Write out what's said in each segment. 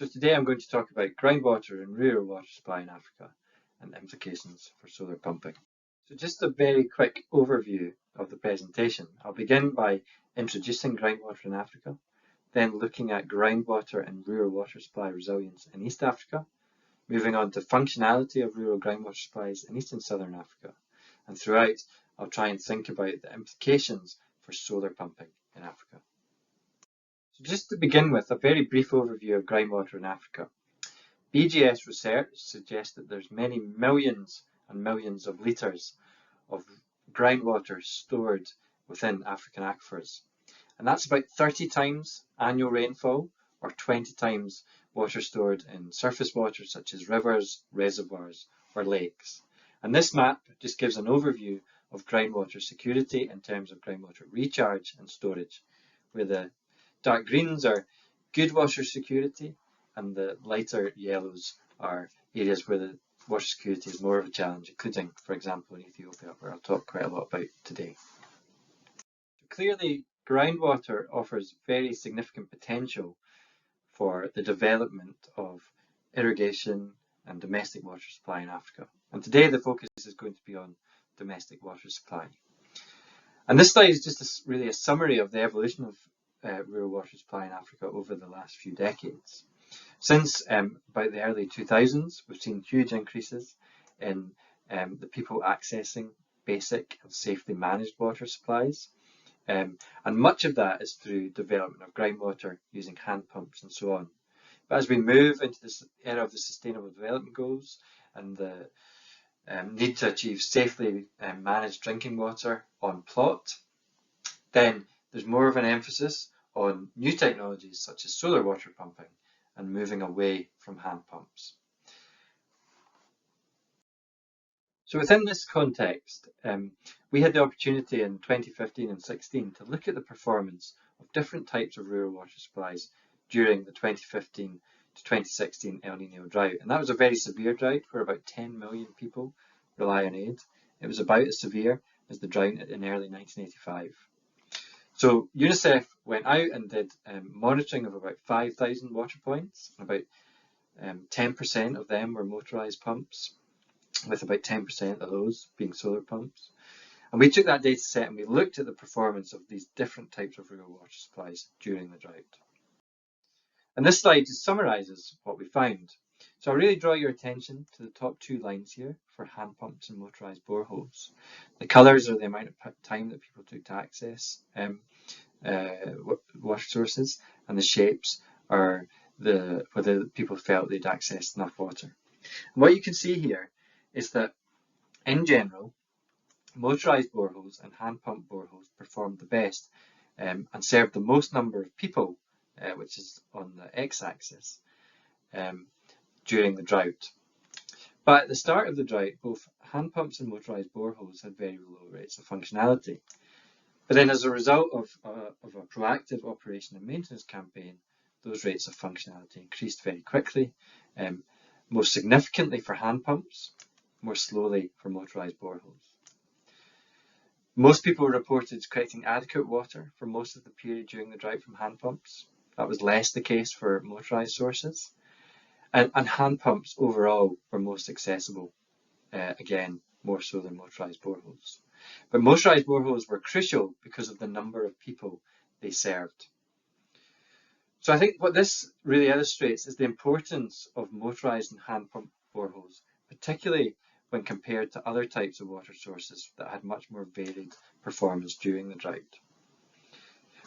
So today I'm going to talk about groundwater and rural water supply in Africa and implications for solar pumping. So just a very quick overview of the presentation. I'll begin by introducing groundwater in Africa, then looking at groundwater and rural water supply resilience in East Africa, moving on to functionality of rural groundwater supplies in East and Southern Africa. And throughout, I'll try and think about the implications for solar pumping in Africa. So just to begin with, a very brief overview of groundwater in Africa. BGS research suggests that there's many millions and millions of litres of groundwater stored within African aquifers. And that's about 30 times annual rainfall or 20 times water stored in surface water such as rivers, reservoirs or lakes. And this map just gives an overview of groundwater security in terms of groundwater recharge and storage, where the dark greens are good water security and the lighter yellows are areas where the water security is more of a challenge, including, for example, in Ethiopia, where I'll talk quite a lot about today. Clearly, groundwater offers very significant potential for the development of irrigation and domestic water supply in Africa. And today the focus is going to be on domestic water supply. And this slide is just really a summary of the evolution of rural water supply in Africa over the last few decades. Since about the early 2000s, we've seen huge increases in the people accessing basic and safely managed water supplies. And much of that is through development of groundwater using hand pumps and so on. But as we move into this era of the Sustainable Development Goals and the need to achieve safely managed drinking water on plot, then there's more of an emphasis on new technologies such as solar water pumping and moving away from hand pumps. So within this context, we had the opportunity in 2015 and 16 to look at the performance of different types of rural water supplies during the 2015 to 2016 El Nino drought. And that was a very severe drought where about 10 million people rely on aid. It was about as severe as the drought in early 1985. So UNICEF went out and did monitoring of about 5,000 water points. About 10% of them were motorised pumps, with about 10% of those being solar pumps. And we took that data set and we looked at the performance of these different types of rural water supplies during the drought. And this slide just summarises what we found. So I really draw your attention to the top two lines here for hand pumps and motorised boreholes. The colours are the amount of time that people took to access water sources, and the shapes are whether people felt they'd accessed enough water. And what you can see here is that, in general, motorised boreholes and hand pump boreholes performed the best and served the most number of people, which is on the x-axis, during the drought. But at the start of the drought, both hand pumps and motorised boreholes had very low rates of functionality. But then as a result of a proactive operation and maintenance campaign, those rates of functionality increased very quickly, most significantly for hand pumps, more slowly for motorised boreholes. Most people reported collecting adequate water for most of the period during the drought from hand pumps. That was less the case for motorised sources. And hand pumps overall were most accessible, again, more so than motorised boreholes. But motorised boreholes were crucial because of the number of people they served. So I think what this really illustrates is the importance of motorised and hand pump boreholes, particularly when compared to other types of water sources that had much more varied performance during the drought.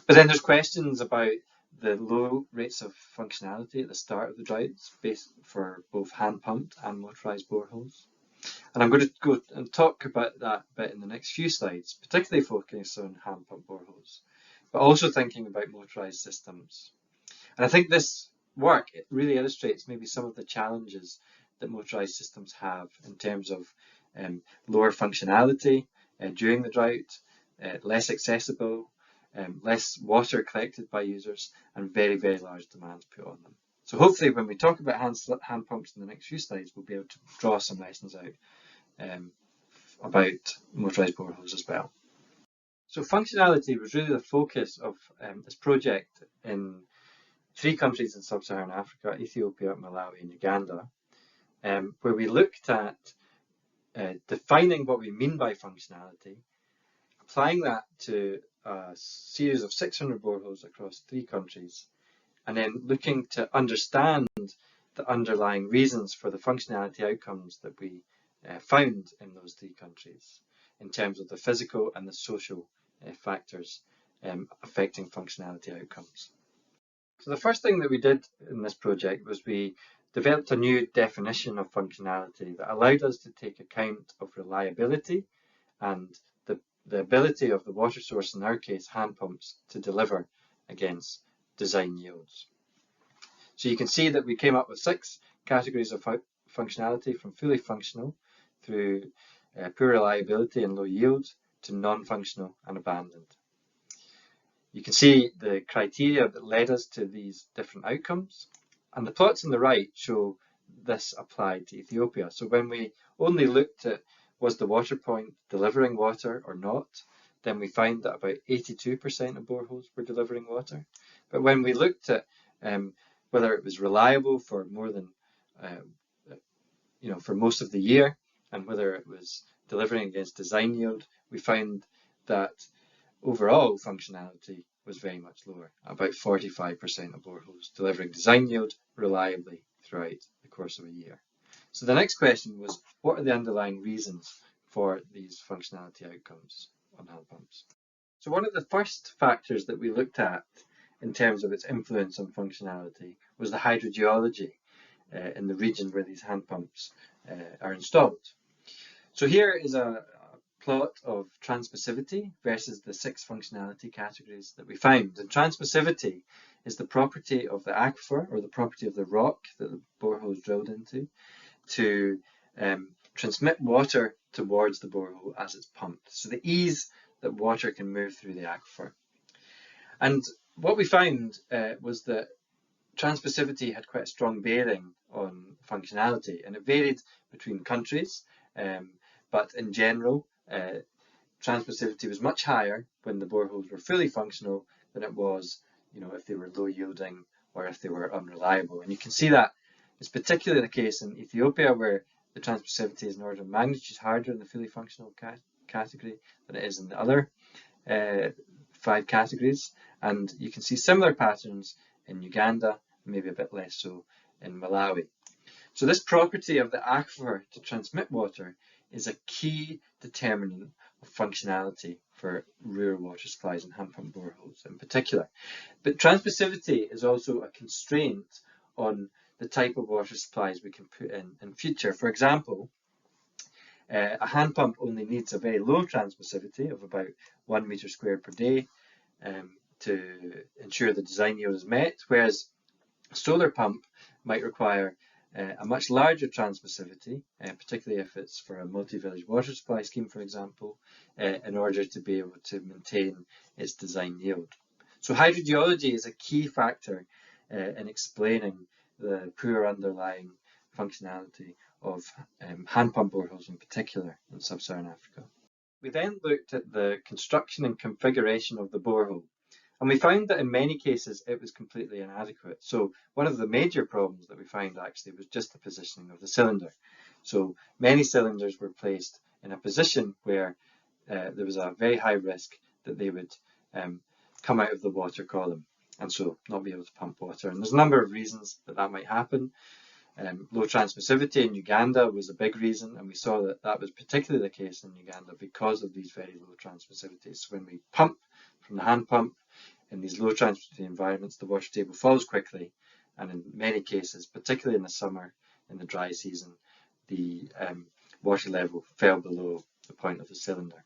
But then there's questions about the low rates of functionality at the start of the droughts for both hand pumped and motorised boreholes. And I'm going to go and talk about that a bit in the next few slides, particularly focusing on hand pump boreholes, but also thinking about motorised systems. And I think this work really illustrates maybe some of the challenges that motorised systems have in terms of lower functionality during the drought, less accessible, less water collected by users, and very, very large demands put on them. So hopefully when we talk about hand pumps in the next few slides, we'll be able to draw some lessons out about motorised boreholes as well. So functionality was really the focus of this project in 3 countries in sub-Saharan Africa, Ethiopia, Malawi and Uganda, where we looked at defining what we mean by functionality, applying that to a series of 600 boreholes across 3 countries, and then looking to understand the underlying reasons for the functionality outcomes that we found in those 3 countries in terms of the physical and the social factors affecting functionality outcomes. So the first thing that we did in this project was we developed a new definition of functionality that allowed us to take account of reliability and the ability of the water source, in our case hand pumps, to deliver against design yields. So you can see that we came up with 6 categories of functionality, from fully functional through poor reliability and low yield to non-functional and abandoned. You can see the criteria that led us to these different outcomes, and the plots on the right show this applied to Ethiopia. So when we only looked at was the water point delivering water or not, then we found that about 82% of boreholes were delivering water. But when we looked at whether it was reliable for more than for most of the year, and whether it was delivering against design yield, we found that overall functionality was very much lower, about 45% of boreholes delivering design yield reliably throughout the course of a year. So the next question was, what are the underlying reasons for these functionality outcomes on hand pumps? So one of the first factors that we looked at in terms of its influence on functionality was the hydrogeology in the region where these hand pumps are installed. So here is a plot of transmissivity versus the 6 functionality categories that we found. And transmissivity is the property of the aquifer, or the property of the rock that the borehole is drilled into, to transmit water towards the borehole as it's pumped. So the ease that water can move through the aquifer. And what we found was that transmissivity had quite a strong bearing on functionality, and it varied between countries, but in general, transmissivity was much higher when the boreholes were fully functional than it was, if they were low yielding or if they were unreliable. And you can see that it's particularly the case in Ethiopia, where the transmissivity is an order of magnitude harder in the fully functional category than it is in the other 5 categories. And you can see similar patterns in Uganda, maybe a bit less so in Malawi. So this property of the aquifer to transmit water is a key determinant of functionality for rural water supplies and hand pump boreholes in particular. But transmissivity is also a constraint on the type of water supplies we can put in future. For example, a hand pump only needs a very low transmissivity of about 1 meter squared per day to ensure the design yield is met, whereas a solar pump might require a much larger transmissivity, particularly if it's for a multi-village water supply scheme, for example, in order to be able to maintain its design yield. So hydrogeology is a key factor in explaining the poor underlying functionality of hand pump boreholes in particular in sub-Saharan Africa. We then looked at the construction and configuration of the borehole, and we found that in many cases it was completely inadequate. So one of the major problems that we found actually was just the positioning of the cylinder. So many cylinders were placed in a position where there was a very high risk that they would come out of the water column and so not be able to pump water. And there's a number of reasons that that might happen. Low transmissivity in Uganda was a big reason, and we saw that that was particularly the case in Uganda because of these very low transmissivities. So when we pump from the hand pump in these low transmissivity environments, the water table falls quickly, and in many cases, particularly in the summer, in the dry season, the water level fell below the point of the cylinder.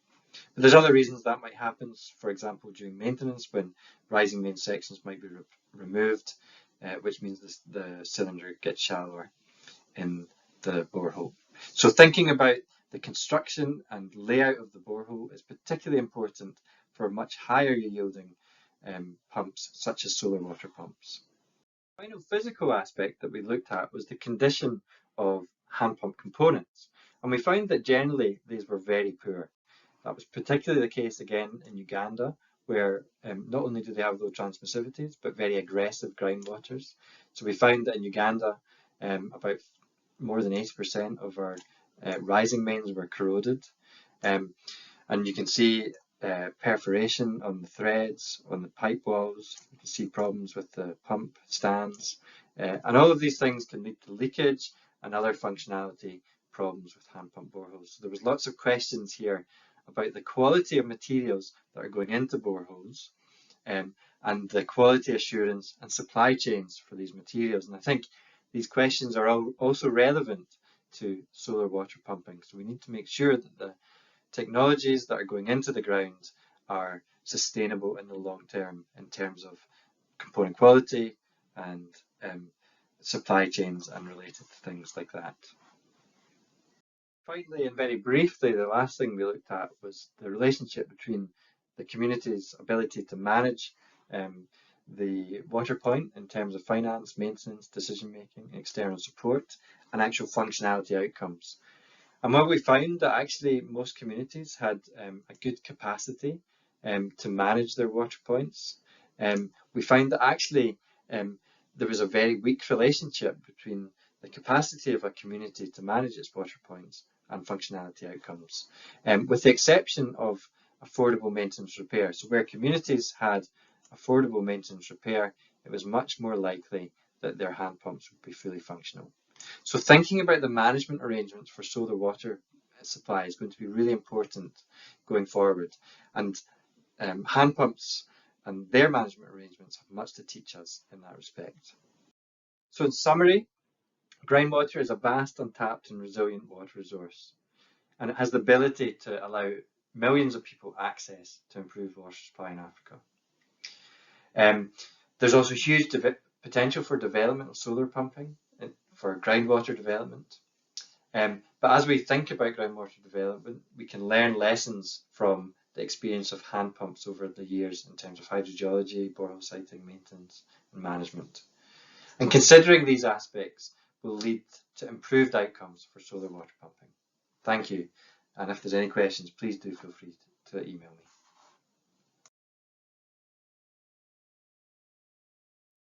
But there's other reasons that might happen. For example, during maintenance, when rising main sections might be removed, which means the cylinder gets shallower in the borehole. So thinking about the construction and layout of the borehole is particularly important for much higher yielding pumps, such as solar water pumps. The final physical aspect that we looked at was the condition of hand pump components, and we found that generally these were very poor. That was particularly the case again in Uganda, where not only do they have low transmissivities, but very aggressive groundwaters. So we found that in Uganda, about more than 80% of our rising mains were corroded. And you can see perforation on the threads, on the pipe walls. You can see problems with the pump stands. And all of these things can lead to leakage and other functionality problems with hand pump boreholes. So there was lots of questions here about the quality of materials that are going into boreholes and the quality assurance and supply chains for these materials. And I think these questions are also relevant to solar water pumping. So we need to make sure that the technologies that are going into the ground are sustainable in the long term in terms of component quality and supply chains and related things like that. Finally, and very briefly, the last thing we looked at was the relationship between the community's ability to manage the water point in terms of finance, maintenance, decision-making, external support, and actual functionality outcomes. And what we found that actually most communities had a good capacity to manage their water points. We found that actually there was a very weak relationship between the capacity of a community to manage its water points and functionality outcomes, with the exception of affordable maintenance repair. So where communities had affordable maintenance repair, it was much more likely that their hand pumps would be fully functional. So thinking about the management arrangements for solar water supply is going to be really important going forward. And hand pumps and their management arrangements have much to teach us in that respect. So in summary, groundwater is a vast, untapped and resilient water resource, and it has the ability to allow millions of people access to improved water supply in Africa. There's also huge potential for development of solar pumping for groundwater development. But as we think about groundwater development, we can learn lessons from the experience of hand pumps over the years in terms of hydrogeology, borehole siting, maintenance and management. And considering these aspects will lead to improved outcomes for solar water pumping. Thank you. And if there's any questions, please do feel free to email me.